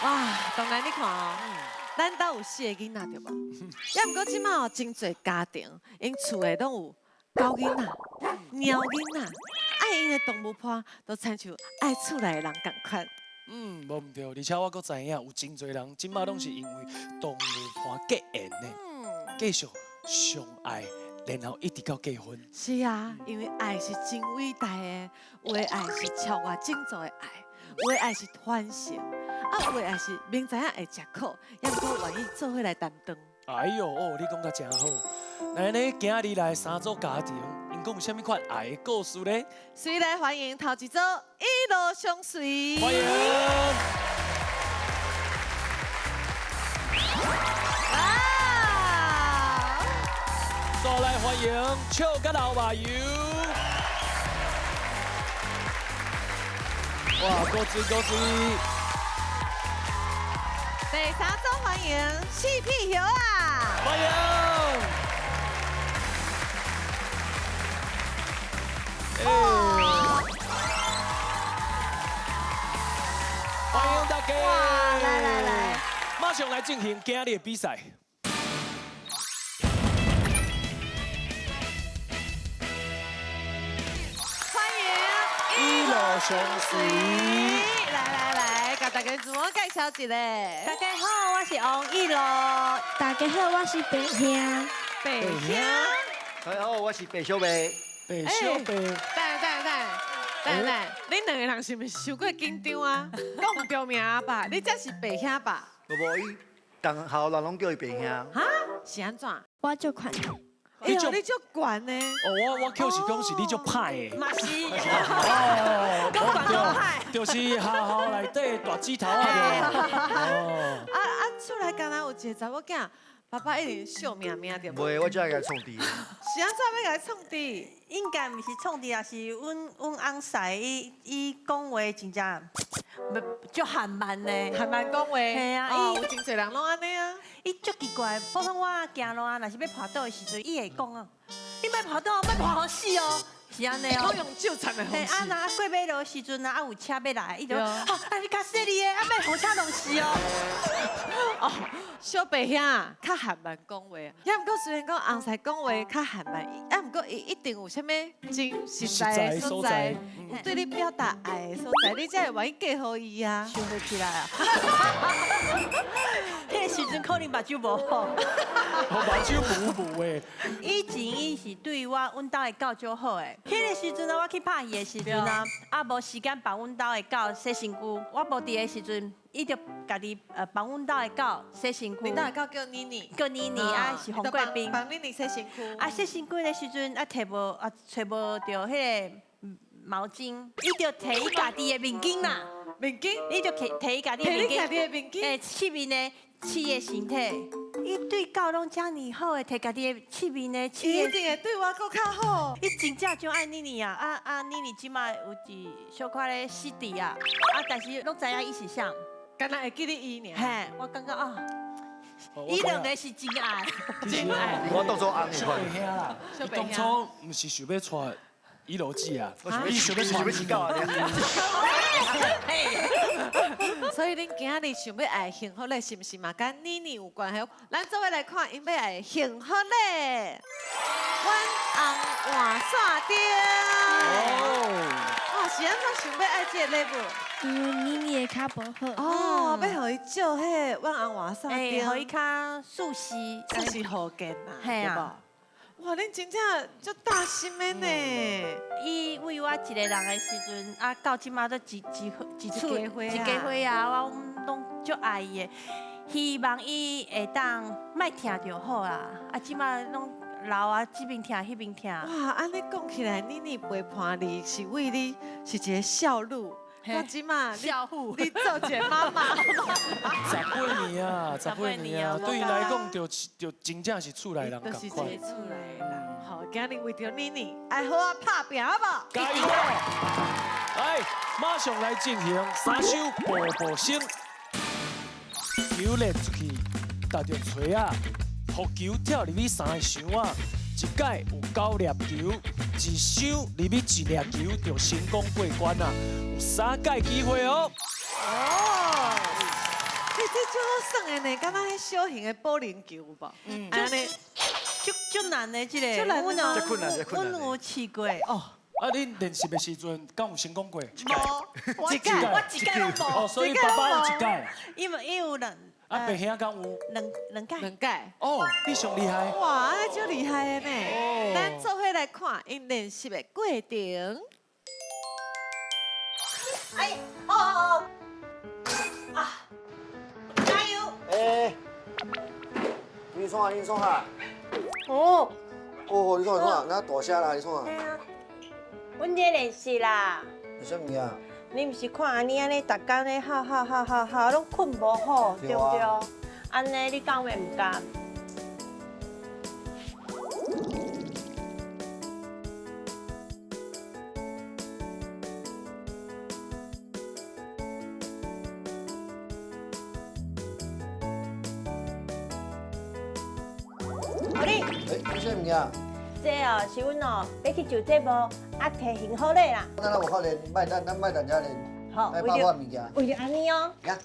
哇，当然你看哦，咱家有4个囡仔对无？也毋过即马哦，真侪家庭，因厝诶拢有狗囡仔、猫囡仔，因的动物伴都亲像爱厝内的人共款。无毋对，而且我阁知影有真侪人即马拢是因为动物伴结缘呢，继续相爱，然后一直到结婚。是啊，因为爱是真伟大的，有的爱是超越整座的爱，有的爱是传承，有的爱是明知影会吃苦，也毋过愿意做伙来担当。哎呦哦，你讲得真好。那呢，今日来3组家庭，因讲有啥物款爱的故事呢？所以来欢迎头一组一路相随。欢迎。再来欢迎笑甲老麻油。哇，高追高追！第3组欢迎四屁熊啊！欢迎！欢迎大家！哇，来，马上来进行今日的比赛。欢迎一路相随。来，甲大家自我介绍一下。大家好，我是王一路。大家好，我是白兄。白兄。大家好，我是白小妹。白小白。等，恁2个人是毋是伤过紧张啊？讲唔着名吧？你才是白兄吧？无伊，同校人拢叫伊白兄。哈？是安怎？我就款。哎呦，你足悬呢！哦，我扣是讲是你足歹的。嘛是。哦，讲悬讲歹。就是学校内底大指头啊！哦。厝内敢若有一个查某囝，爸爸一定笑命命对无？袂，我才会甲伊创治。是安怎要甲伊创治？应该毋是创治，啊是阮翁婿伊讲话真正，足含慢呢。还蛮讲话。嘿啊有真侪人拢安尼啊。伊足奇怪，普通我行路啊，若是要爬倒的时阵，伊会讲啊，你莫爬倒，莫爬好死哦，是安尼哦。都用纠缠的方嘿，式。若过马路的时阵啊，有车要来，伊就对啊，你较细哩的，莫互车弄死哦。哦，小白兄啊，较含慢讲话，也毋过虽然讲红婿讲话较含慢，也毋过伊一定有啥物真实在的所在，有对你表达爱的所在，你才会愿意嫁互伊啊。想不起来啊！迄个时阵可能目睭无好。我目睭糊糊的。以前伊是对阮兜的狗足好诶。迄个时阵啊，我去拍戏的时阵啊，无时间帮阮兜的狗洗身躯。我无伫的时阵，伊就家己帮阮兜的狗洗身躯。你那个叫妮妮，叫妮妮啊，是红贵宾。帮妮妮洗身躯。啊，洗身躯的时阵啊，找无着迄个毛巾，伊就摕伊家己的面巾啦。面巾，伊就摕伊家己的面巾。摕你家己的面巾。气面的饲的身体，伊对狗拢遮尔好诶，摕家己的气面的饲伊一的。定会对我更较好。伊真正就爱妮妮啊！妮妮即摆有一小可咧失智啊！但是拢知影伊是啥。敢若会记得伊尔。嘿，我感觉啊，伊2个是真爱，真爱。我当作红小款。白兄啦，伊当初毋是想要带一路子啊，伊想要带是狗啊！所以恁今日想要爱幸福嘞，是毋是嘛？跟妮妮有关系？咱做伙来看，因要爱幸福嘞。阮红换线顶。哦，是安怎想要爱这个礼物？因为妮妮的脚无好。哦，要互伊照迄阮红换线顶，互伊较熟悉，这是好见嘛？嘿啊对无？哇，恁真正足大心的呢！伊为我一个人的时阵，到即马都一家伙啊一家伙啊，我拢足爱伊的。希望伊会当莫疼就好啦。即马拢老啊，这边疼，迄边疼。哇，安尼讲起来，妮妮陪伴你是为你是一个孝女。到即马，孝妇，你做一个妈妈。18年啊，18年啊，对伊来讲，就真正是厝内人就是一个共款。厝内人。好，今日为着妮妮，爱好啊拍拼好无？加油！来，马上来进行3首步步声。球扔出去，踏着锤啊，福球跳入去3个箱啊，一届有9粒球，一箱入去1粒球就成功过关啊，有3届机会哦。这就好算的呢，敢若迄小型的保龄球有无？安尼，就难的这个，就难的这困难这困难我有试过哦，啊，恁练习的时阵，敢有成功过？无，我一届我一届拢哦，无，所以爸爸有一届，因为有人啊，伯兄敢有？两届，两届。哦，你上厉害。哇，安尼就厉害的哦呢！咱做伙来看因练习的过程。哎，哦，啊，加油！哎，你创啊，你创啊！哦，哦，你创你创，那大声啦，你创啊！阮在练习啦。你什么啊？你毋是看安尼逐工咧好，拢困无好，对不对？安尼你敢会毋甘？好哩，哎，你什么啊？这哦是阮哦要去上节目啊，摕幸福礼啦。咱有法练，咱卖等下练，好，来包我物件。为着安尼哦。呀，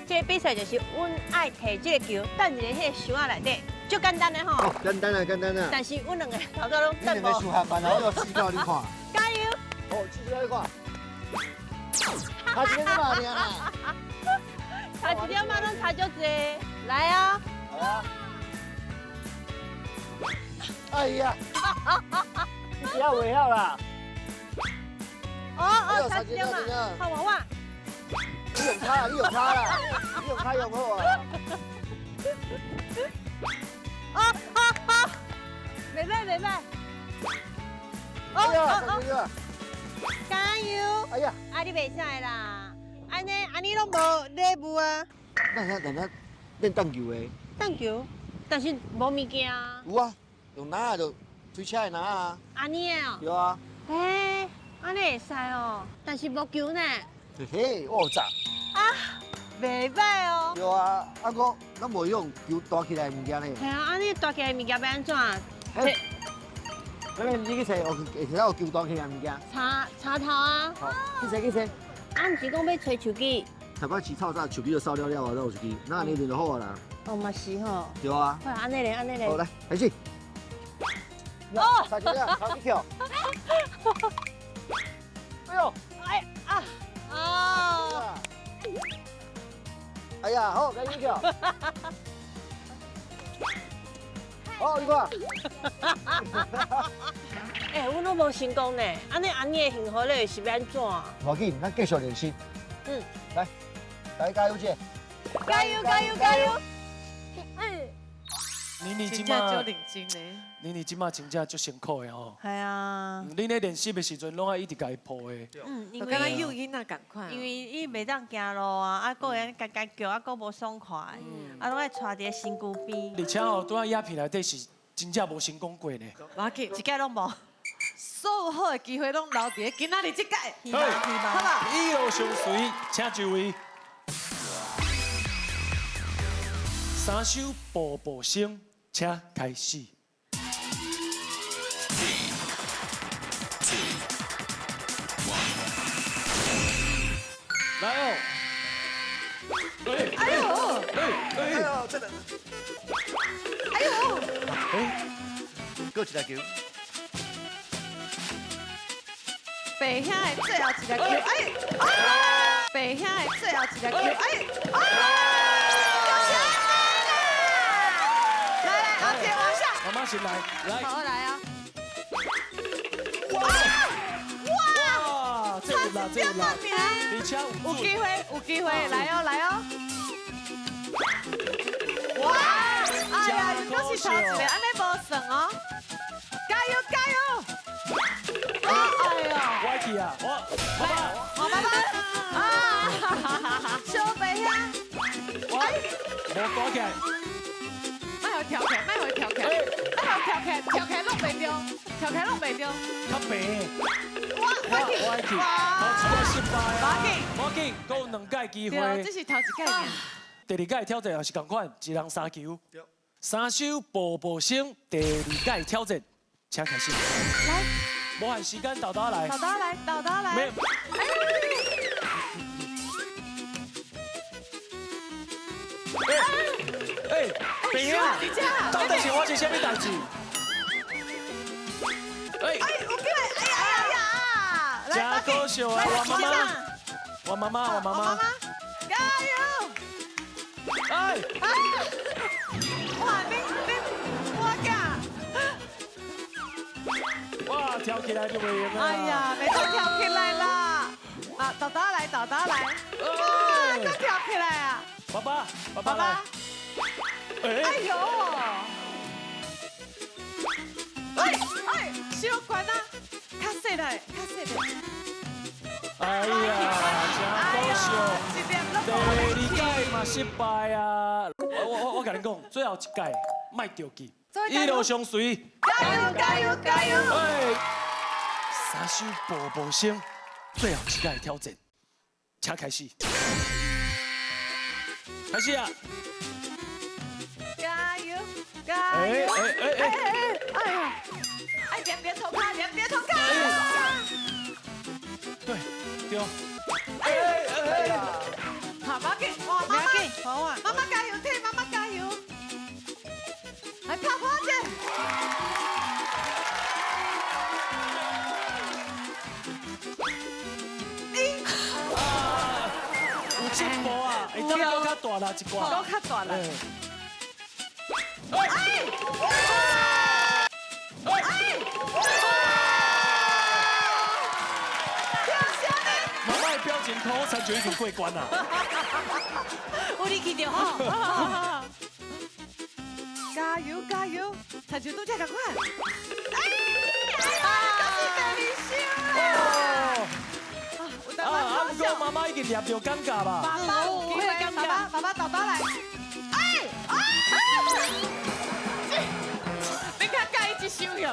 这个比赛就是阮爱摕这个球，等一个迄个箱仔内底，就简单的吼。简单啊，简单啊。但是阮两个头壳拢你等无。两个输下班然后要试到你看。加油！哦，试到你看。他今天在哪里啊？差一点嘛，拢差足济。来啊！好啊。哎呀！你不要尾号啦！哦，差一点嘛，看我。你用卡啦，你用卡啦，你用卡用好啊！袂歹。哎呀，差几个？加油！哎呀，啊，你袂使啦，安尼拢无礼物啊。等下练荡球的。荡球，但是无物件。有啊，用拿啊就推车的拿啊。安尼的哦。有啊。嘿，安尼会使哦，但是无球呢。嘿嘿，我有砸。啊，袂歹哦。有啊，啊我咱无用球搭起来的物件呢。系啊，安尼大起来物件要安怎？嘿，咱你去找会有球搭起来的物件。插头啊。好，去找。啊，毋是讲要吹手机。头摆饲草早，手机就扫了啊，再有手机，那安尼练就好啊啦。哦，嘛是吼。对啊。好，安尼咧。好，来，开始。哦，差几个？差几跳？哎呦！哦。哎呀，好，赶紧跳。好，你看。哎，阮拢无成功呢，安尼的幸福礼是要安怎？无要紧，咱继续练习。嗯，来，大家加油姐！加油！妮即真正就马，领金呢。妮即马真正足辛苦的吼。系啊，恁咧练习的时阵，拢爱一直家己抱的。因就敢若为幼囡仔共款。因为伊袂当行路啊，啊，个人家叫，啊，个无爽快，啊，拢爱带伫身躯边，而且吼，拄仔鸦片内底是真正无成功过呢。无要紧一届拢无。所有好的机会拢留伫今仔日这届。希望希望。好吧。一路相随，请就位。三首步步声，请开始。来哦！哎呦！哎呦，真的，哎呦！哎，搁一个球，白兄的最后一个球，哎！白兄的最后一个球，哎！来，往前往下。慢慢先来，来。好，来啊！哇！这有啦，这有啦，而且有机会，有機會，來哦，來哦！哇！哎呀，又都是頭一個，安尼無算哦！加油，加油！哎呦！歪去啊！我爸爸啊！小白呀！無躲起来，莫互跳起，莫互跳起，莫互跳起，跳起攏袂着，跳起攏袂着。較平。我歪去，頭一個失敗啊！無要緊，還有兩屆機對，會這。是頭一屆。第二屆挑戰也是同款，一人3球。三首步步聲，第二屆挑戰，請開始。來，無限時間，豆豆來。豆豆來，豆豆來。沒有哎，平啊，你这到底是我是什么代志？哎，我过来，哎呀哎呀，真搞笑啊！我妈妈，我妈妈，我妈妈，加油！哎，哇，你我噶，哇，跳起来就袂用啊！哎呀，没再跳起来啦！啊，豆豆来，豆豆来，哇，再跳起来啊！爸爸，爸爸爸爸来，，哎哎，呦，哎，小关啊，较细嘞，较细嘞，哎呀，真搞笑。一点都第二届嘛失败啊！我甲你讲，最后一届卖着急，一路相随。加油加油加油！哎，三首步步声，最后一届的挑战，请开始。开始啊！加油加哎油！哎哎哎！哎呀，哎，别偷看，别偷看！对，对。哎哎哎！好，妈给，哇，妈妈，好啊，妈妈加油，替妈妈加油！来泡泡姐。有进步啊！会当搁较大力一都寡。较大了。妈妈的表情口才就已经过关啦。有力气就好。加油加油！参球都加赶快！哎呀，恭喜第二箱哦，有淡啊，薄不过妈妈已经念到尴尬吧？爸爸有机会，爸爸豆豆来。哎啊！你看盖一箱了。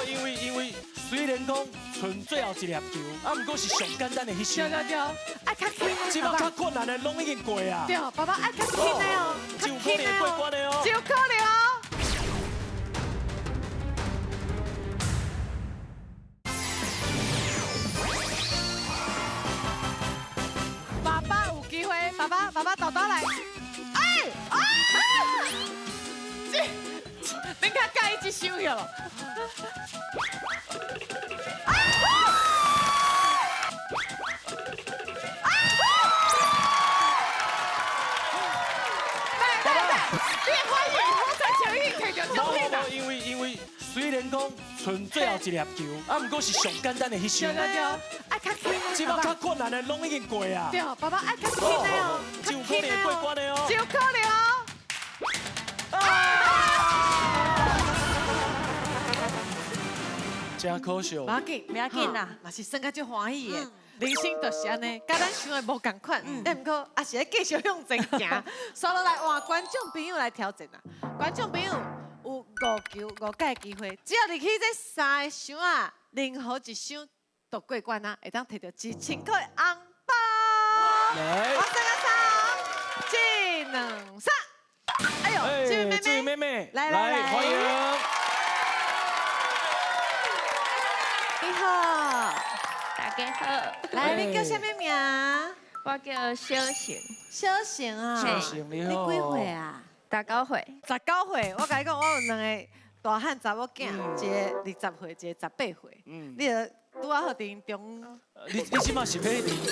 因为虽然讲剩最后一粒球，啊，不过是上简单的迄项。对，爱较轻的。即摆较困难的拢已经过啊。对，爸爸爱较轻的哦，就有可能会过关的哦。就可能哦。爸爸有机会，爸爸豆豆来。哎啊！你看盖一箱了。因为虽然讲剩最后一粒球，啊，不过是上简单的迄项。对，爱较轻的。即摆较困难的拢已经过啊。对，爸爸爱较轻的哦，就有可能过关的哦。就可能哦。真可笑。不要紧，不要紧啦嘛是算甲足欢喜的。人生就是安尼，甲咱想的无共款，但毋过也是咧继续向前行。所以来换观众朋友来挑战啊！观众朋友有5球5届机会，只要入去这3个箱啊，任何一箱都过关啊，会当摕到1000块的红包。来我3个进2、3。哎呦，这位这位妹妹妹，妹，来欢迎。你好，大家好，来，你叫什么名？我叫小晴，小晴啊，小晴你好你几岁啊19岁， ？19岁，我甲你讲，我有2个大汉查某囝，一个20岁，一个18岁。你就拄啊好伫中，你即马是要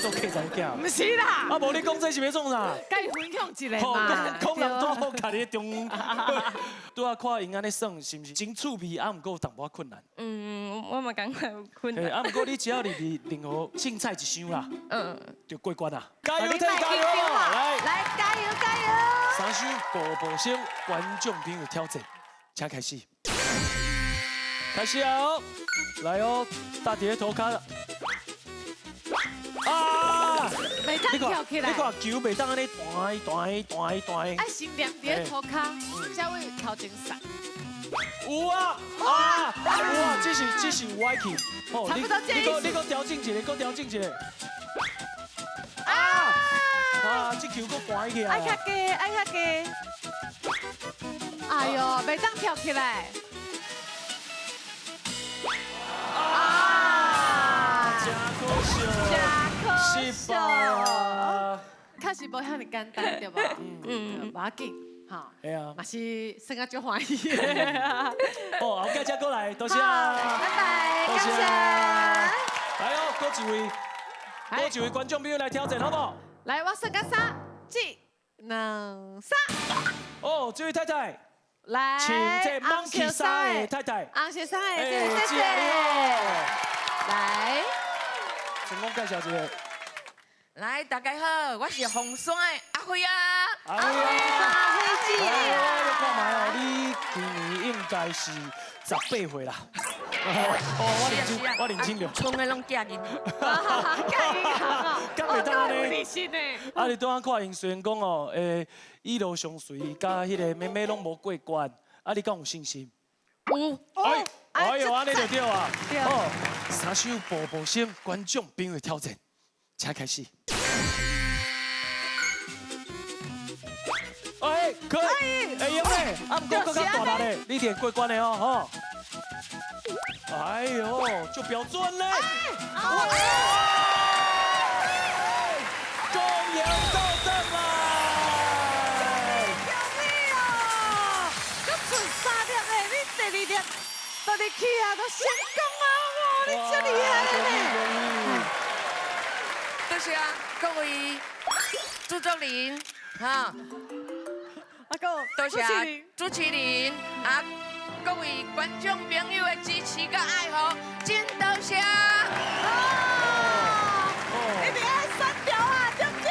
做客栈囝？不是啦，啊，无你讲这是要创啥？甲伊分享一个吼，嘛。讲人多好，家己中。拄啊看因安尼耍，是毋是真趣味？啊，毋过有淡薄仔困难。我嘛感觉有困嘿，难，啊，毋过你只要入任何凊彩一箱啦，就过关啦。加油，你加油！来，来，加油加油！ 3首步步声，观众朋友挑战，请开始。开始哦，来哦，大碟头卡。啊！袂当跳起来你，看球袂当安尼弹。爱心念伫涂骹，才会头前散。有啊！啊！有啊！只是有歪去。哦差不多这意思你搁调整一个，搁调整一个。啊！啊！这球搁弹起来爱较啊！低，爱较低。啊，哎呦，袂当跳起来。真可惜，真失败啊！确实无遐尼简单，对吧？无要紧，哈，哎呀，嘛是算啊足欢喜。哦，后盖再过来，多谢。拜拜，多谢感谢。来哦，多一位观众朋友来挑战，好不好？来，我算个3、2、2、3。哦，这位太太，来，请这 monkey 衫的太太，红色衫的这位姐哎姐，来，成功介绍一个。来，大家好，我是红山的阿辉啊。哎呀，黑姐，我看嘛哦，你今年应该是18岁啦。哦，我年轻了。村的拢嫁人。干银行啊，敢袂当安尼有理性呢。啊，你当看因虽然讲哦，一路相随，甲迄个妹妹拢无过关，啊，你敢有信心？有。哎呦，安尼就对啊。对哦，3首步步声，观众朋友挑战，请开始。哎，可以，会用嘞，啊，不过更较大力嘞，你一定过关的哦，吼。哎呦，就标准嘞！公羊到站啦！救命哦！搁剩3粒的，你第2粒都入去啊，都成功啊！哇，你真厉害呢！多谢各位制作人，哈，阿哥，多谢主持人啊，各位观众朋友的支持甲爱护，真多谢。你哋爱3条啊，对不对？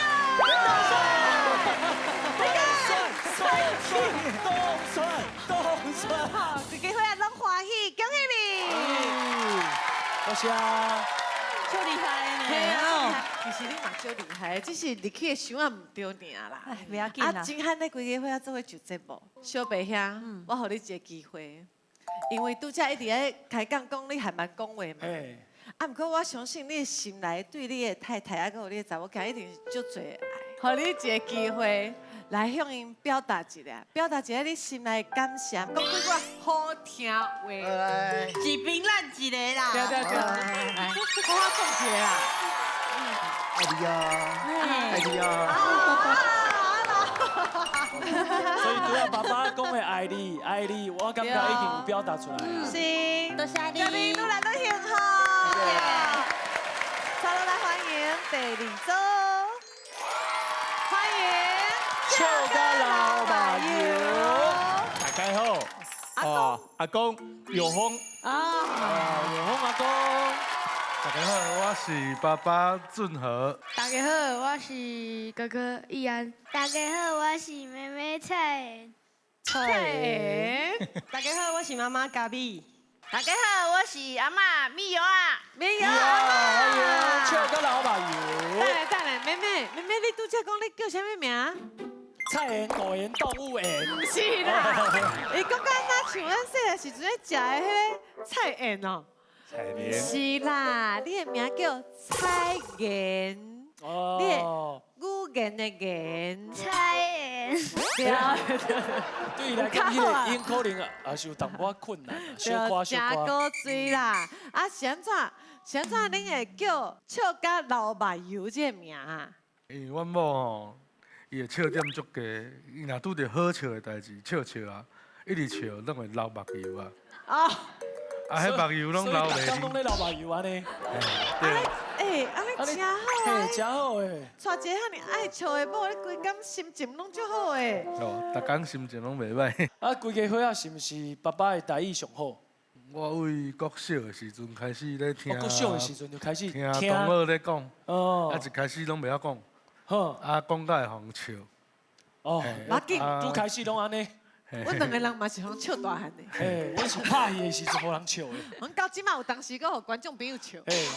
动算，好，这个会啊，拢欢喜，恭喜你！多谢。就厉害呢。嘿啊，其实你嘛最厉害，只是入去的想啊唔对尔啦。哎，不要紧啊，啦。真罕你规个伙仔做伙就节目，小白兄，我给你一个机会，因为拄则一直在开讲讲你还蛮讲话嘛。哎，啊，不过我相信你的心内对你的太太啊，还有你的查某囝一定足多爱。给你一个机会来向因表达一下，表达一下你心内的感谢，讲几句好听话。来，一边咱一个啦。对对对，来，好好讲一个啦。爱你啊，爱你啊，所以除了爸爸讲的爱你，爱你，我感觉已经有表达出来啊。是，多谢祝你你。愈来愈幸福。再来欢迎第2组，欢迎笑甲老爸油，大家好，阿公有风。有风阿公，大家好，我是爸爸俊和。大家好，我是哥哥易安。大家好，我是妹妹蔡妍。蔡大家好，我是妈妈嘉碧。大家好，我是阿嬷米油啊。没有。欢迎笑甲老爸油，等下，妹妹，你拄则讲你叫什么名？菜园、果园、动物园。不是啦，伊讲敢若像咱细个时阵咧食的迄个菜园哦。彩莲。是啦，你的名叫蔡妍，哦，语言的言。蔡妍。对啊，对伊来讲，迄个音可能也是有淡薄仔困难，小可小可。真高水啦！啊，是安怎？恁会叫笑甲老爸油这个名啊？因为阮某吼，伊的笑点足低，伊若拄着好笑的代志，笑啊，一直笑，拢会流目油啊。哦，迄目油拢流所以大家拢袂咧流目油安尼，对，安尼真好啊！嘿，真好诶。娶一个遐尼爱笑的某，你规工心情拢足好诶。哦，逐工心情拢袂歹。啊，规个伙仔是毋是爸爸的台语上好？我为国小的时阵开始咧听，国小的时阵就开始听同学咧讲，哦啊，一开始拢袂晓讲，好，啊，讲到会互笑。哦，要紧，拄开始拢安尼。阮2个人嘛是互笑大汉的。嘿，阮是拍戏的时阵无人笑的。阮到即嘛有当时搁互观众朋友笑。嘿，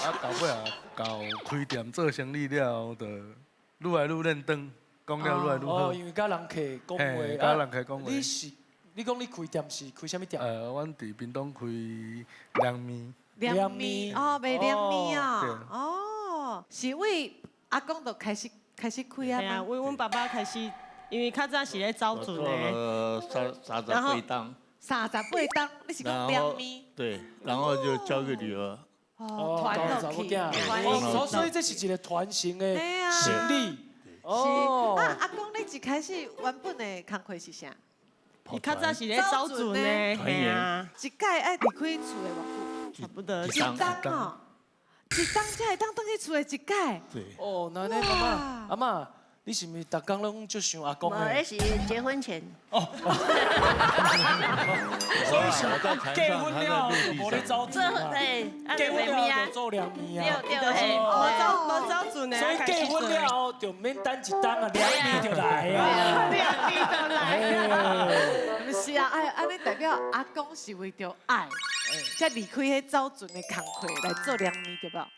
啊，到尾啊，到开店做生意了，就愈来愈认真，讲了愈来愈好哦，。因为甲人客讲嘿，话，甲人客讲话。你讲你开店是开什么店？阮伫屏东开凉面。凉面哦，卖凉面啊对。哦，是为阿公就开始开啊对啊，吗？阮爸爸开始因为较早是咧走船做的，了38档， 38档，你是讲2米？对，然后就交给女儿。哦，团落去，哦，所以这是一个团型的行李。哦，阿公，你一开始原本的工课是啥？伊较早是咧走船的，嘿啊，一届爱离开厝的偌久？差不多一档哦，一档才会当去厝的一届。对。哦，那你阿嬷，你是毋是逐工拢就想阿公呢？那是结婚前。哦。所以是结婚了，无咧走船啊。结婚了就做2米啊。对对，无走船的。所以结婚了就免等一档啊，2米就来啊。2米就来。不是啊，安尼代表阿公是为着爱，才离开迄走船的工课来做2米，对不？啊，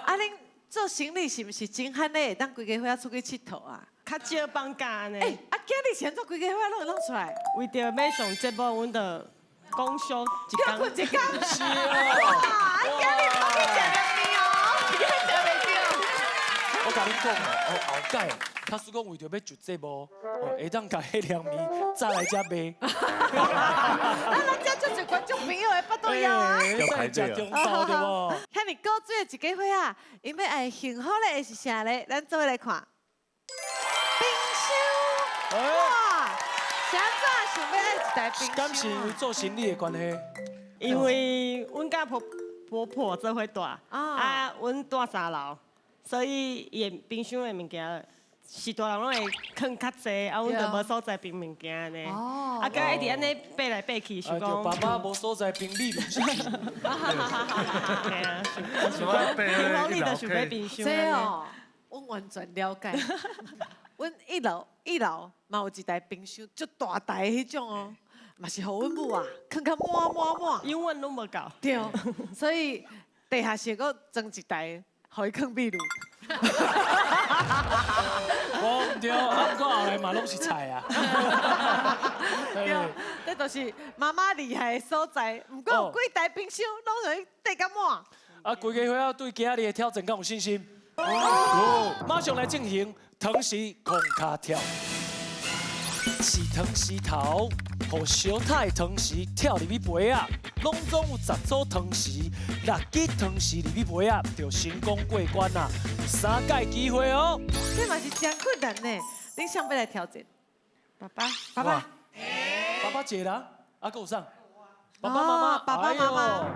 恁做行李是毋是真罕咧？当规家伙出去佚佗啊？较少放假呢。今日前做规家伙拢会弄出来。为着要上节目，阮就讲休一天。困一天。是啊。哇！今日我去食2米哦，今日食袂着。我甲你讲哦，后届假使讲为着要就节目，会当甲迄2米再来遮卖。咱遮就是观众朋友的巴肚腰啊。要排队啊。中昼对无？遐尼古锥的一家伙啊，因要爱幸福的会是啥咧？咱做伙来看。冰箱。哇！啥早想要爱一台冰箱？敢是因为做行李的关系？因为阮甲婆婆做伙住，阮住3楼，所以伊的冰箱的物件。是大人拢会放较济，阮就无所在冰物件安尼。哦。甲一直安尼爬来爬去，想讲。爸爸无所在冰里面。嘿啊，平常你就想买冰箱。这哦，阮完全了解。阮一楼嘛有一台冰箱，足大台迄种哦，嘛是互阮母啊，放较满。永远拢无够。对，所以地下室阁装一台，互伊放秘鲁。无唔对，不过后来嘛拢是菜啊。对，这就是妈妈厉害的所在。不过有几台冰箱拢可以堆甲满。啊，规家伙仔对今日的挑战敢有信心？哦，马上来进行藤席空卡跳。是藤席头，互小太藤席跳入去杯啊，拢总有10组藤席，6支藤席入去杯啊，就成功过关啦，3届机会哦。这嘛是真困难呢，恁想要来挑战？爸爸一个啦，啊，还有啥？爸爸妈妈，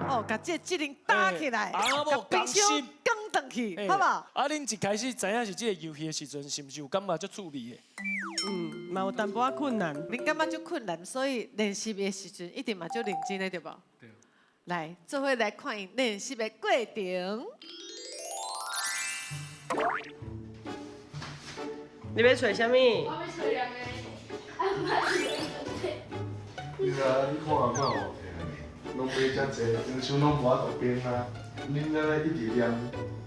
哦，把这技能打起来，把冰箱扛转去，好不好？啊，恁一开始知影是这个游戏的时阵，是不是有感觉足趣味的？嘛有淡薄仔困难。恁感觉足困难，所以练习的时阵一定嘛足认真的，对不？对。来，做伙来看因练习的过程。你要找啥物？我要找2个，你啊，你看阿嬷哦，拢买遮济，冰箱拢无法度冰啊。恁安尼一直练，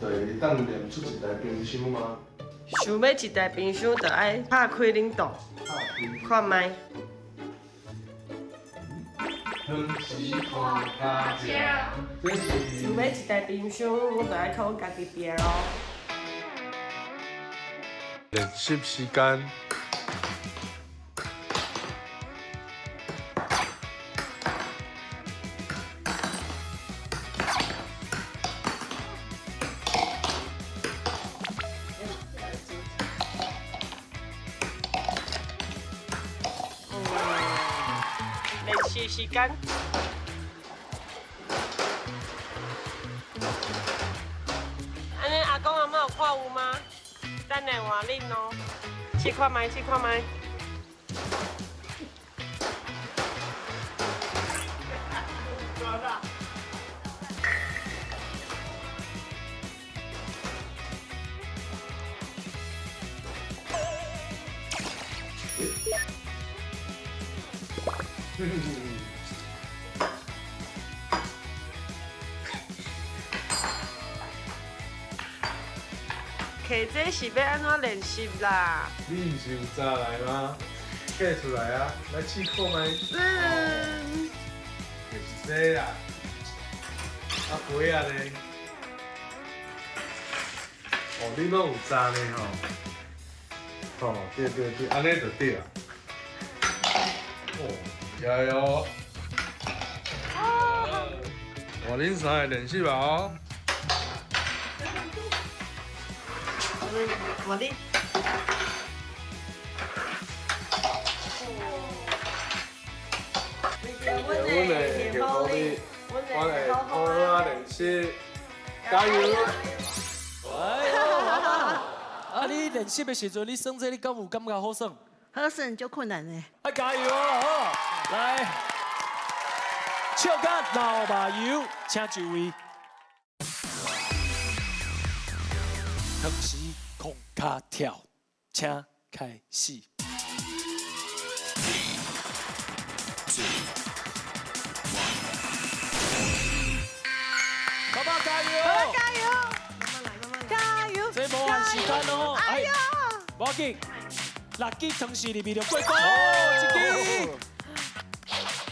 就会当练出一台冰箱吗？想要一台冰箱，就爱拍开冷冻，看卖。藤席空卡跳，这是。想要一台冰箱，我就爱靠我家己拼咯。练习时间。练习时间。安尼阿公阿嬷有看有吗？等下换恁哦，试看卖。摕这是要安怎练习啦？你毋是有早来吗？摕出来啊，来试看卖。就是这啦。啊杯啊咧。哦，你拢有早呢吼。哦，对对对，安尼就对啊。哦，加油！哇，恁三个练习吧哦。我哩。阮的幸福你，我的好好练习，加油！哎呦，啊！你练习的时阵，你耍这你敢有感觉好耍？好耍就困难呢。啊，加油哦！好，来，笑甲老麻油，请就位。同时空卡跳，请开始。爸爸加油！加油！加油！这无限时间哦。哎呀！无要紧，6支同时里面就过关哦，一支。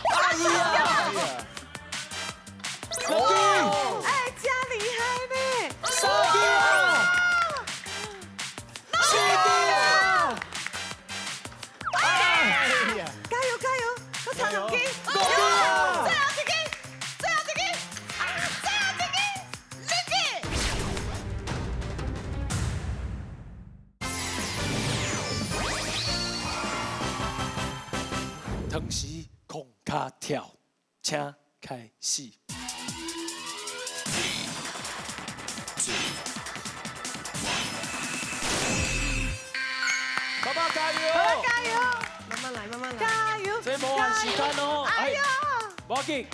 哎呀！6支。哎，真厉害呢！3支啊！4支啊！哎呀！加油加油！我差2支。5支啊！最后一支，最后一支，最后一支，2支。同时空卡跳，请开始。爸爸加油！加油！慢慢来，慢慢来。加油！这无限时间哦。哎呀！无要紧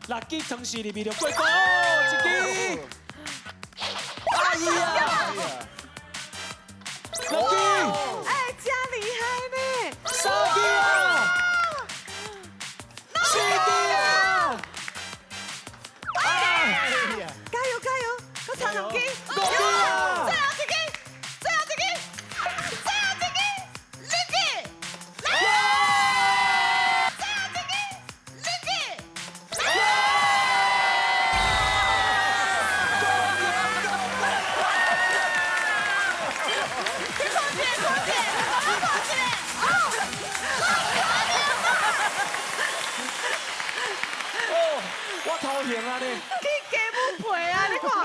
，6支同时里面就过关哦，一支。哎呀！6支。哎，真厉害呢！3支啊！4支啊！哎呀！加油加油！我差2支。5支啊！最后一支，最后一支，最后一支，2支。最后一支，2支。哦，我头型啊你！去加母陪啊！你看，好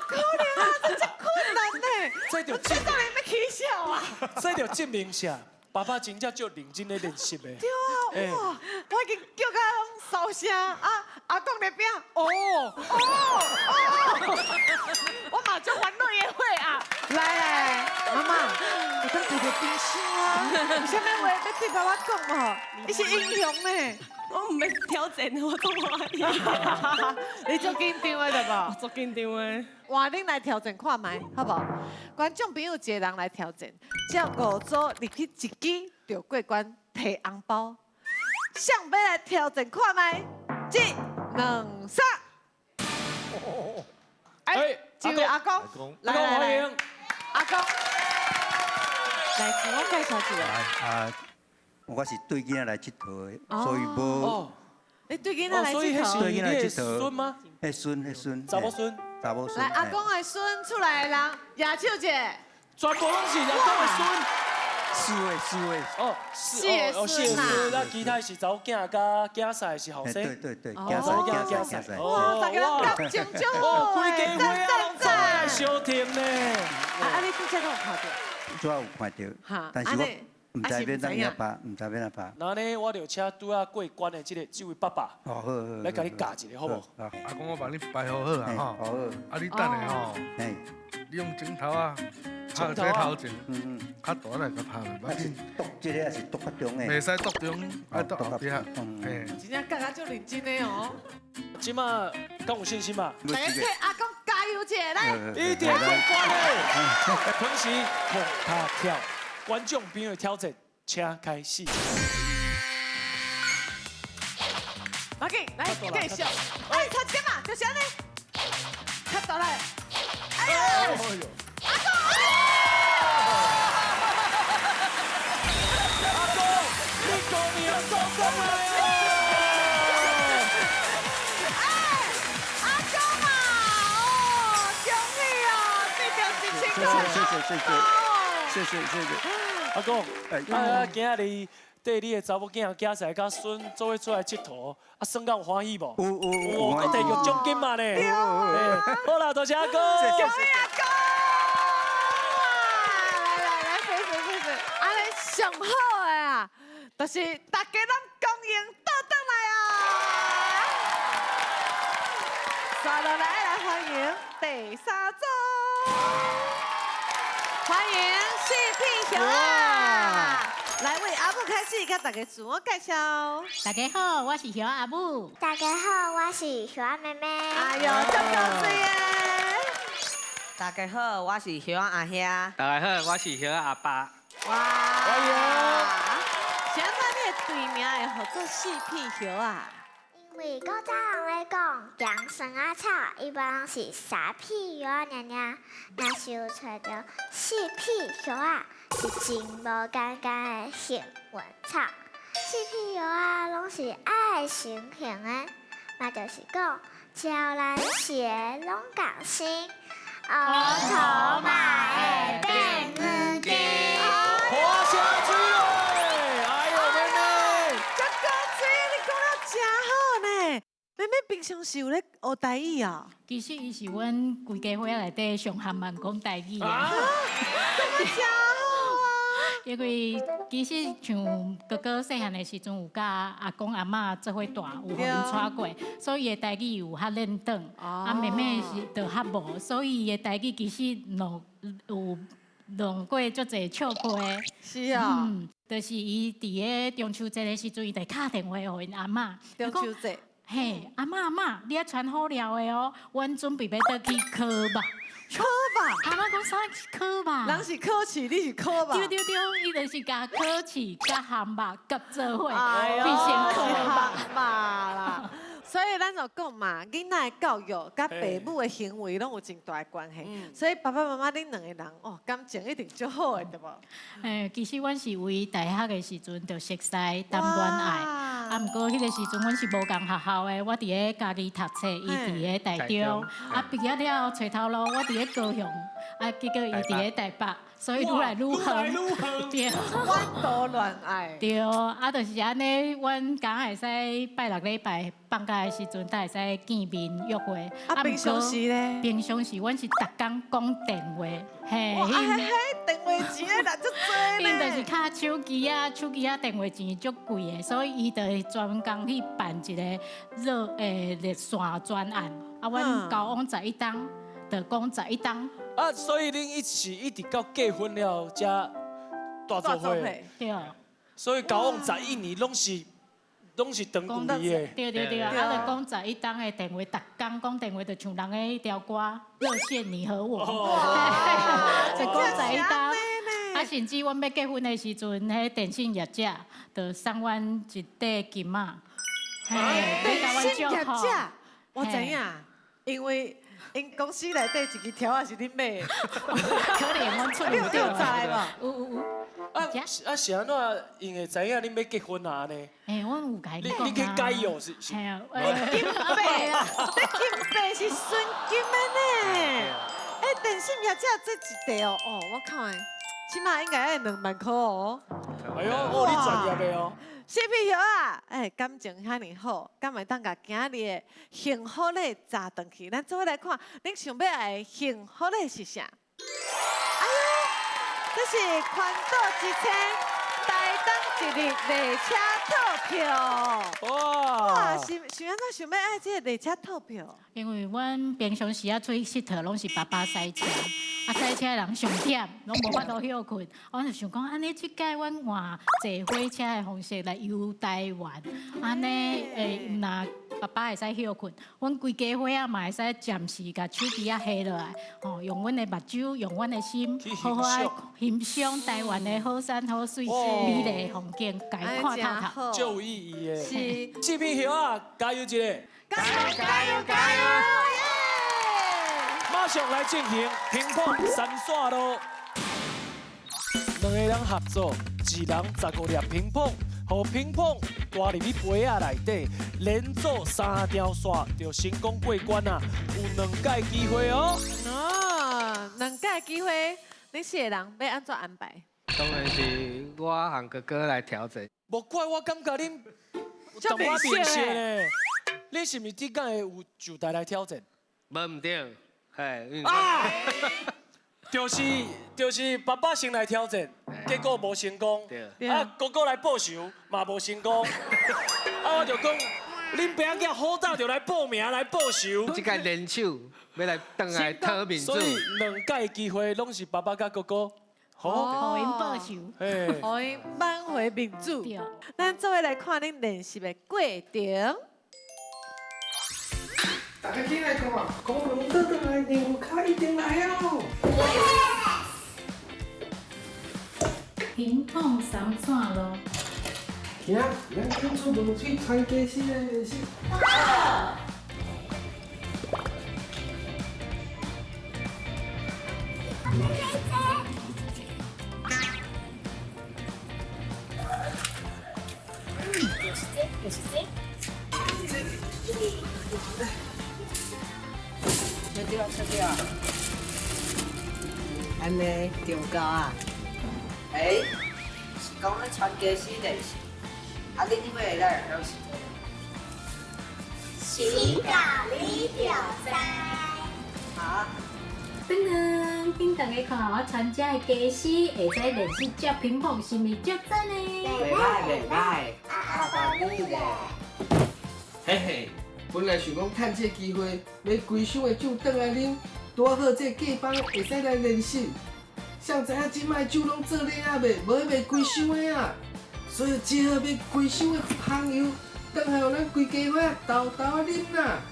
可怜啊，这真困难呢。这就这当然要起笑啊！这就证明啥？爸爸真正就认真咧练习的。对啊，哇！我已经叫到烧声啊！阿公那边，哦，我马上欢乐也会啊！来，妈妈，我当你的冰箱啊！有啥物话要对爸爸讲哦？你是英雄呢！我唔要挑战，我都欢喜。你做紧张的对不？做紧张的。换恁来挑战看卖，好不好？观众朋友一个人来挑战，只要5组入去1支就过关，摕红包。想要来挑战看卖，1、2、3。哎，这位阿公，来欢迎阿公，来自我介绍一下。啊，我是对囡仔来佚佗的，所以无。你对囡仔来佚佗？对囡仔佚佗。孙吗？迄孙。查某孙。查某孙。来，阿公的孙出来的人，举手者。全部拢是阿公的孙。4位。哦，4个孙，那其他是查某囝甲囝婿是后生。对，囝婿。哇，大家感情就好规家伙啊，拢做来相挺呢。啊，你之前都有看到？主要有看到，但是我唔知要怎样拍，唔知要怎拍。那呢，我就请拄啊过关的这位爸爸，好，来甲你教一下，好无？阿公，我帮你摆好好啊，吼。好。啊，你等下吼，你用枕头啊，拍这头前，较大来甲拍袂要紧。剁这个是剁较中的。袂使剁中，爱剁后壁。真正教教就认真的哦。即马敢有信心嘛？大家替阿公加油者，来！一定过关的。同时蹦卡跳，观众朋友挑战，请开始。马紧来继续，哎，差一点嘛，就是安尼，较大来，哎呦，阿公，阿公，你终于成功了！哎，阿公啊，哦，恭喜啊，这条是成功。谢谢。谢谢。阿公，今仔日带你的查某囝、囝婿、甲孙做伙出来佚佗，算敢有欢喜无？有，我摕到奖金嘛呢。好啦，多谢阿公。恭喜阿公！来，谢。安尼上好的啊，就是大家拢公赢倒转来啊！刷落来欢迎第三组，欢迎四片熊啊！来为阿母开始，甲大家自我介绍。大家好，我是熊阿母。大家好，我是熊妹妹。哎呦，真高水耶！大家好，我是熊阿兄。大家好，我是熊阿爸。哇！哎呦，现在你的队名会合作四片熊啊？因为古早人咧讲，姜酸啊草一般拢是三片药啊娘娘，若是有找到四片药啊，是真无简单的幸运草。四片药啊，拢是爱心型的，嘛就是讲招咱血拢共生，乌头嘛会变黄金。花香水嘞！哎呦，妹妹，这高水你讲了真好呢。妹妹平常是有咧学台语啊？其实伊是阮规家伙内底上含慢讲台语的。这么真好啊！因为其实像哥哥细汉的时阵有甲阿公阿嬷做伙大，有互因带过，所以伊的台语有较练转。啊，妹妹是就较无，所以伊的台语其实有弄过足侪笑话。是啊。就是伊伫个中秋节的时阵，伊就敲电话互因阿嬷。中秋节。嘿，阿嬷，你啊穿好料的哦，阮准备要倒去烤肉。烤肉？阿嬷讲啥烤肉？人是烤翅，你是烤肉。对，伊就是甲烤翅、甲咸肉夹做伙，变成烤肉啦。所以咱就讲嘛，囡仔的教育甲爸母的行为拢有真大的关系。所以爸爸妈妈恁两个人哦，感情一定足好的，对无？其实阮是为大学的时阵就熟悉谈恋爱，啊，毋过迄个时阵阮是无共学校的，我伫咧家己读册，伊伫咧台中，啊，毕业了找头路，我伫咧高雄，啊，结果伊伫咧台北。所以愈来愈远，对，弯刀恋爱，对，啊，就是安尼，阮敢会使拜六礼拜放假的时阵，才会使见面约会。啊，平常时咧？平常时阮是逐工讲电话，嘿，电话钱咧拿足多因就是卡手机啊电话钱足贵的，所以伊就会专工去办一个热线专案。啊，阮交往11档，就讲11档。啊，所以恁一直到结婚了才大做伙，对。所以交往11年拢是长距离的。对，啊，就讲11档的电话，逐工讲电话，就像人的迄条歌热线你和我，就讲11档。啊，甚至阮要结婚的时阵，迄电信业者就送阮一袋金仔，电信业者，我知影，因为。因公司内底一支条也是恁买的，可怜阮出你有知无？有。啊是安怎因会知影恁要结婚啊呢？阮有甲伊讲啊。你去解药是？金贝啊，这金贝是纯金的呢。电信业者这一袋哦，我看起码应该要2万块哦。哎呦，你专业的哦。小屁友啊，感情遐尼好，敢会当甲今日的幸福咧砸转去？咱做伙来看，恁想要爱幸福咧是啥？哎呦，这是宽度1000，台东一日列车套票。哇，是安怎想要爱这个列车套票？因为阮平常时啊出去佚佗，拢是爸爸塞车。塞车人上忝，拢无法度休困。我就想讲，安尼即届阮换坐火车的方式来游台湾，安尼若爸爸会使休困，阮规家伙仔嘛会使暂时甲手机啊下落来，用阮的目睭，用阮的心，好好欣赏台湾的好山好水、美丽的风景，家看透透。就有意义的。是。四片熊啊，加油一个！加油！马上来进行乒乓3线咯。2个人合作，一人15粒乒乓，互乒乓挂入去杯仔内底，连做3条线就成功过关啊！有2届机会哦。2届机会，你4个人要安怎安排？当然是我和哥哥来调整。无怪我感觉恁淡薄明显嘞，你是毋是顶间会有就台来挑战？无唔对，嘿。啊！就是爸爸先来挑战，结果无成功。啊，哥哥来报仇嘛无成功。啊，我就讲，恁爸囝好早就来报名来报仇。这个联手要来登来讨民主。所以2届机会拢是爸爸甲哥哥。好，互因报仇，互因挽回民主。咱做伙来看恁练习的过程。大家进来看，公龙哥哥来，任务卡一定来哦。乒乓3串咯。行，咱进出门去参加新的练习。切掉，安尼中高啊？是讲咧参加死练习，啊，你要会来休息？洗咖喱挑战。好。等等，请大家看我参加的家私，会使练习接乒乓，是咪足赞呢？袂歹。嘿嘿，本来想讲趁这机会，要规箱的酒倒来啉，拄好这假帮会使来练习。谁知影即摆酒拢做咧啊袂，无要卖规箱的啊，所以只好要规箱的香油，倒来互咱规家伙豆豆啊啉啦。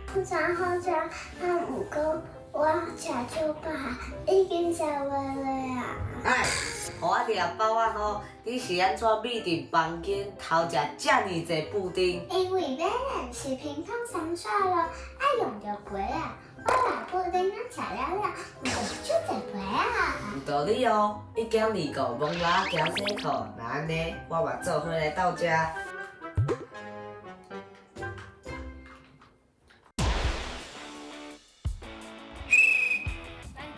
好正，啊毋过我食酒饱，已经食完了呀。互我掠包啊吼！你是安怎秘定房间偷食这么济布丁？因为要练习乒乓3耍咯，爱用着杯啊。我把布丁仔食了，有足济杯啊。有道理哦！1减2个蒙拉加洗裤，那安尼我嘛做伙来斗食。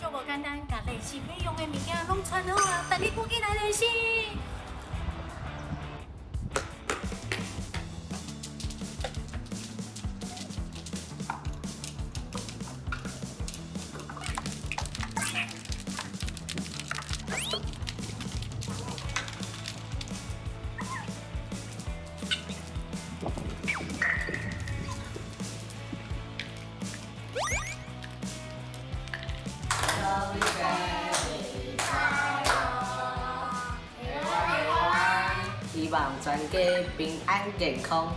足无简单，甲练习要用的物件拢穿好啊！大家赶紧来练习。希望全家平安健康，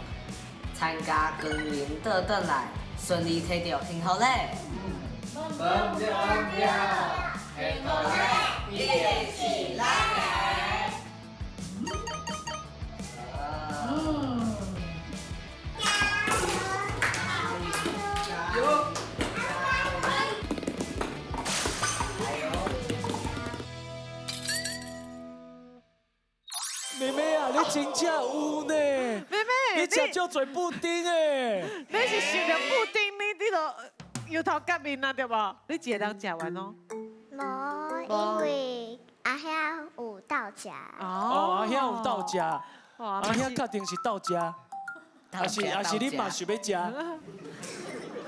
参加光明倒转来，顺利摕到幸福嘞！忘掉，幸福嘞，一起来！妹妹啊，你真正有呢！妹妹，你食足侪布丁诶！你是想着布丁，你就油头革面啊，对无？你一个人食完哦？无，因为阿遐有到食。阿遐有到食，阿遐确定是到食，还是你嘛想要食？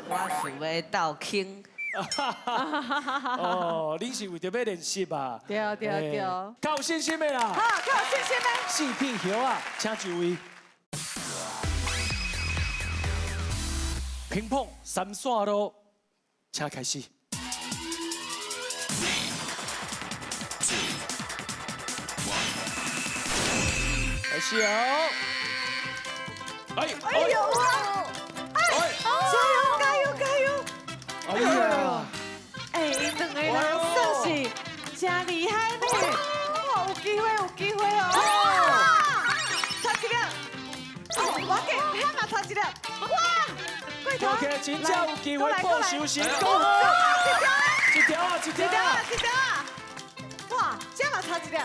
我想要斗轻。哦，你是为着要练习吧？对，较有信心的啦！好，较有信心的。4片叶啊，请就位。乒乓3耍咯，请开始。开始哦！哎呦哇！加油！哎呀！因2个人算是真厉害呢！哇，有机会哦！差一粒，我给遐嘛差一粒，哇！过头 OK， 真正有机会报仇成功！一条啊！哇，这嘛差一粒！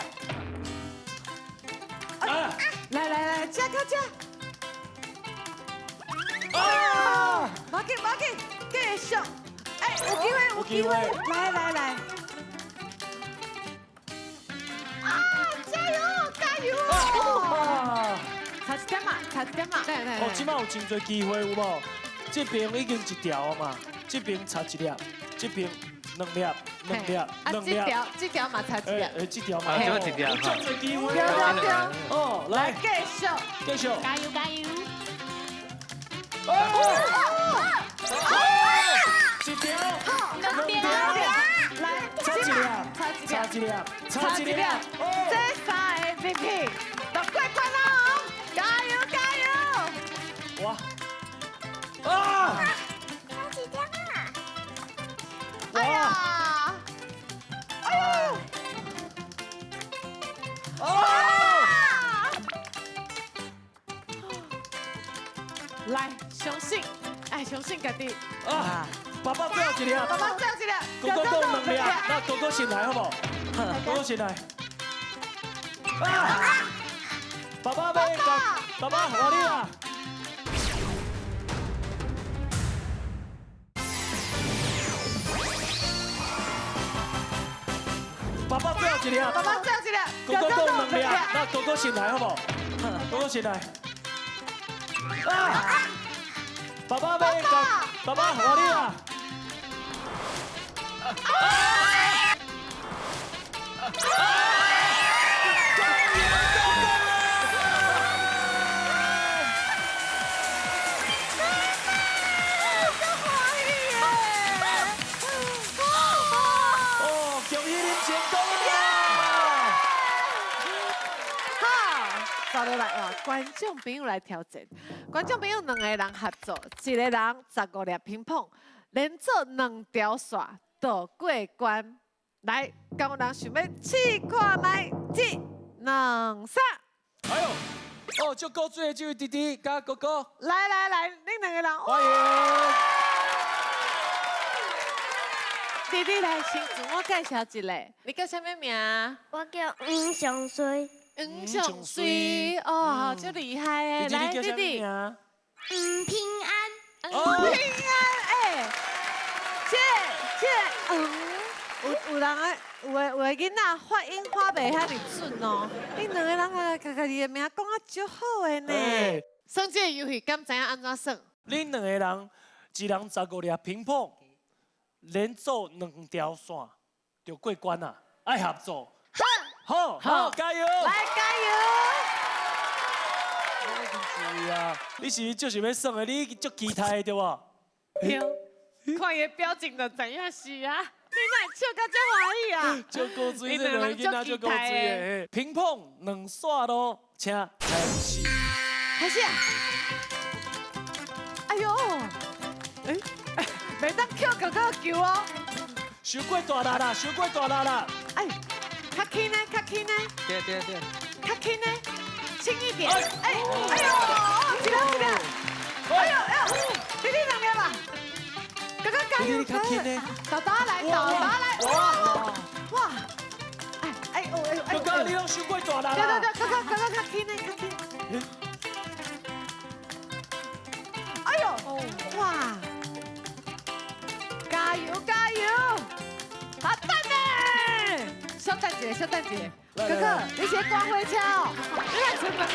来，这！啊！我紧，继续。哎，有机会，来。啊，加油哦！差一点嘛。哦，即摆有真侪机会有无？这边已经一条啊嘛，这边差一粒，这边两粒。这条嘛差一粒。这条嘛，就一条。有真侪机会。对。哦，来，继续。加油！一条，两条，来，差一粒。这三个 MVP 都过关了哦！加油！哇！差几点啊？哎呀！来，相信家己。爸爸最后一粒。哥哥讲两粒，那哥哥先来好不好？哥哥先来。爸爸要讲，爸爸换你啦。爸爸最后一粒。哥哥讲两粒，那哥哥先来好不好？哥哥先来。爸爸要讲，爸爸换你啦。接落来哇，观众朋友来挑战。观众朋友两个人合作，一个人15粒乒乓，连做2条线就过关。来，敢有人想要试看卖1、2、3？哎呦，哦，足够水的这位弟弟加哥哥。来，恁两个人欢迎。弟弟来，先自我介绍一下，你叫什么名？我叫黄上水。黄上水哦，就厉害诶！来，弟弟。平安。平安哎，有人啊，有的囡仔发音发袂遐尼准哦。恁两个人啊，家己的名讲啊，足好的呢。算这个游戏，敢知影安怎算？恁两个人，一人15粒乒乓，连做2条线就过关啊！爱合作。好，加油！来，加油！我真注意啊！你是就是要算的，你足期待的对无？对，看伊表情就知影是啊。你哪会笑到这欢喜啊？足高水，这两个囡仔足高水的。乒乓2线咯，请开始。开始啊！哎呦，袂当扣哥哥球哦。伤过大力啦，伤过大力啦！哎。较轻呢，对，较轻呢，轻一点。哎呦，一粒，哎呦，弟弟两粒吧，哥哥加油！较轻呢，爸爸来，哇，哥哥你拢伤过大力啦！对，哥哥较轻呢，哎呦，哇，加油！好赞呢！小蛋姐，哥哥，你先光回车哦，你来存2粒，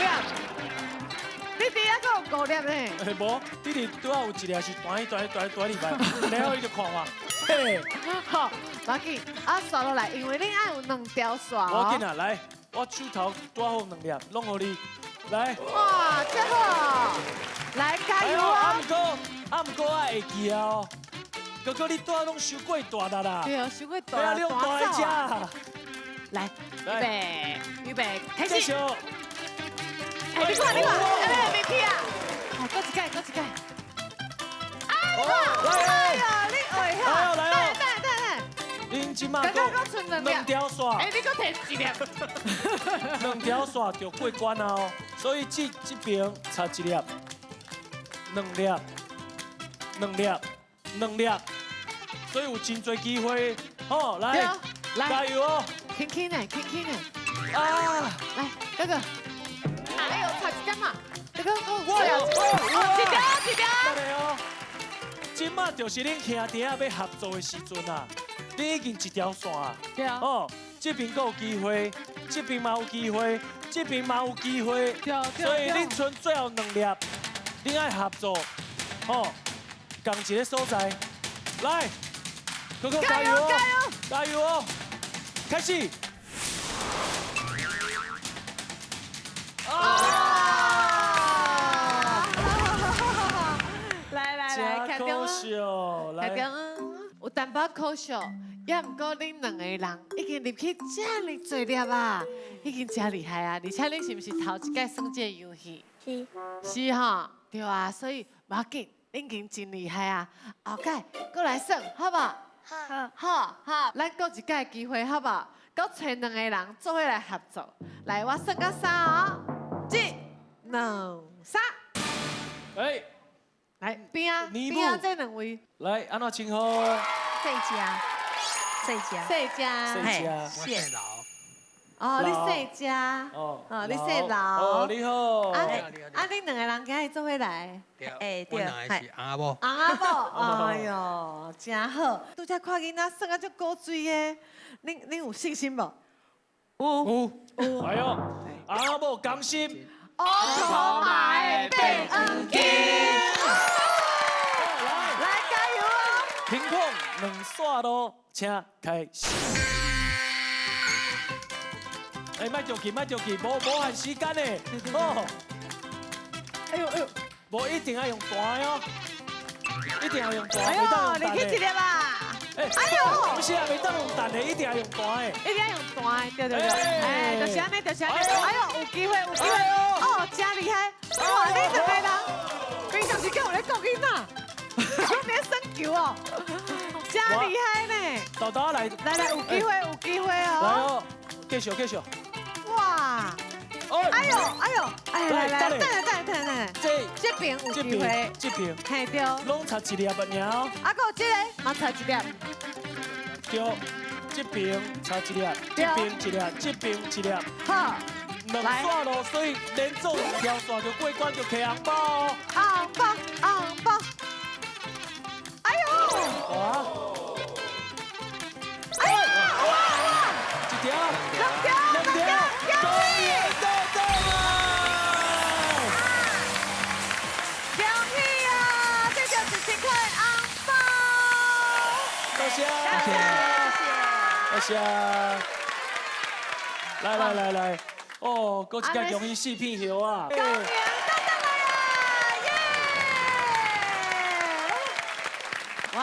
你弟还阁有5粒呢。无，弟弟拄好有一粒是断里摆，然后伊就看我。嘿，好，无要紧，刷落来，因为你爱有2条线哦。无要紧啊，来，我手头拄好2粒，弄互你，来。哇，真好，来加油哦！毋过我会记啊哦。哥哥，你拄好拢伤过大力啦。对，伤过大力，你用大一只。来，预备，开始。哎，你看，MVP 啊！好，过一届。哎呀，你会哈？来，恁即马2条线。哎，你搁摕1粒。2条线就过关啊哦，所以这边差1粒，2粒，所以有真多机会。好，来，加油哦！轻呢。啊！来，哥哥。哎呦，差1点嘛！哥哥，哇！一条。来哦！今麦就是恁兄弟仔要合作的时阵啊，恁已经一条线啊。对啊。哦，这边还有机会，这边嘛有机会，这边嘛有机会。对。所以恁剩最后2粒，恁爱合作，哦，共一个所在，来，哥哥加油哦！加油哦！开始。来，看中啊！看中有淡薄可惜，也毋过恁2个人已经入去这么多粒啊，已经真厉害啊！而且恁是毋是头一届算这个游戏？是。是哈，对啊，所以无要紧，恁已经真厉害啊！后届过来算，好不好？好，咱搁一届机会，好不好？搁找2个人做伙来合作。来，我算到3哦，1、2、3。哎。来边啊这2位，来安怎称呼？这家，谢老。哦，你谢家。哦，你谢老。哦，你好。恁2个人今日做伙来。对，我两个是阿某。阿某，哎呦，真好。拄则看囡仔算啊足古锥的，恁有信心无？有。哎呦，阿某甘心。乌托麦变黄金。来加油哦！评控2线路，请开始。哎，莫着急，无限时间的哦。哎呦，无一定要用大的哦，一定要用大的，哎呦，你去一粒啊！哎呦，不是啊，袂当用淡的，一定要用大的。一定要用大的，对。哎，就是安尼。哎呦，有机会。哦，真厉害！哇，你2个人，平常时间有咧教囡仔，你咧算球哦，真厉害呢！豆来，有机会哦。来哦，继续。哇！哎呦，来，等。这边有机会，这边，嘿对，拢差1粒不尔。啊，搁有这个，嘛差1粒。对，这边差1粒，这边1粒，这边1粒。好，2线路，所以连做2条线就过关就摕红包哦。红包。哎呦！哇！哎呀！哇！一条，2条，恭喜啊！这就是10块红包。多谢。来，哦，搁一届恭喜4片票啊！恭喜到来啊！耶！哇！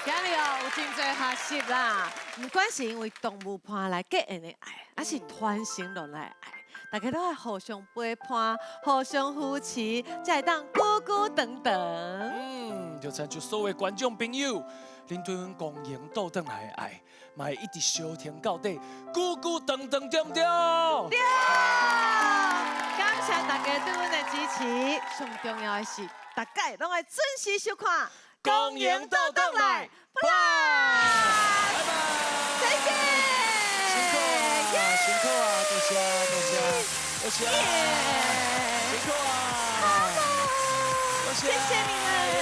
今日有真侪学习啦，不管是因为动物伴来结缘的爱，还是团成落来的爱，大家都要互相陪伴，互相扶持，才会当久久长长。就亲像所有观众朋友，恁对阮公营倒转来的爱，嘛会一直相挺到底，久久长长，对不对？对。感谢大家对阮的支持，上重要的是，大家拢会准时收看《公营倒转来》。拜拜。再见。辛苦啊！多谢。辛苦啊！谢谢你们。